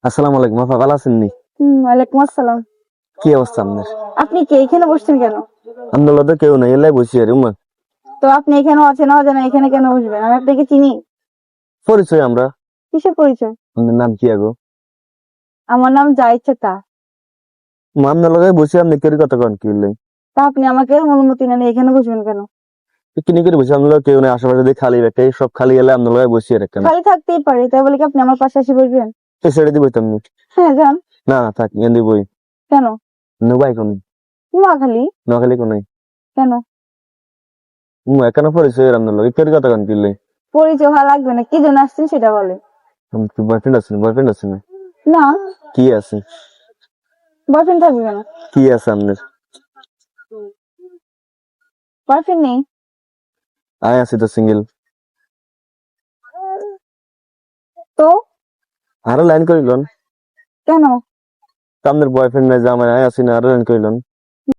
আসসালামু আলাইকুম আপা, ভালো আছেন নি? ওয়ালাইকুম আসসালাম। কি অবস্থা আপনার? আপনি কে? এখানে বসছেন কেন? আপনার তো কেউ নাই, এলাই বসি আর উমা। তো আপনি এখানে অচেনা অজানা এখানে কেন বসবেন? আমি আপনাকে চিনি। পরিচয় আমরা। কিসের পরিচয়? আপনার নাম কি আগো? আমার নাম যা ইচ্ছে তা। আপনার লগে বসি, আপনি কেউ কথা কন কি হইলে? তা আপনি আমাকে অনুমতি নেন এখানে বসবেন কেন? কিনি করে বসি, আপনার লগে কেউ নাই, আশেপাশে দিয়ে খালি ব্যাগটাই সব খালি এলে আপনার লগে বসি আর কেন? খালি থাকতেই পারে, তাই বলে কি আপনি আমার পাশে এসে বসবেন? তো সেটা দিয়ে বসতাম নি। হ্যাঁ, যান। না না, থাক এখান দিয়ে বই। কেন? নুবাই কোন? নোয়াখালী। নোয়াখালী কোন? কেন? এখানে পরিচয় আপনার লগে কেউ কথা কন কি হইলে? পরিচয় হওয়া লাগবে না, কি জন্য আসছেন সেটা বলে। আপনার কি বয়ফ্রেন্ড আছে? বয়ফ্রেন্ড আছে না? না, কি আছে? বয়ফ্রেন্ড থাকবে কেন? কি আছে আপনার? বয়ফ্রেন্ড নেই। আয় আছি তো সিঙ্গেল। তো আরো লাইন করিলন। কেন? আপনার বয়ফ্রেন্ড নাই যে আমার আয় আছি না, আরো লাইন করিলন।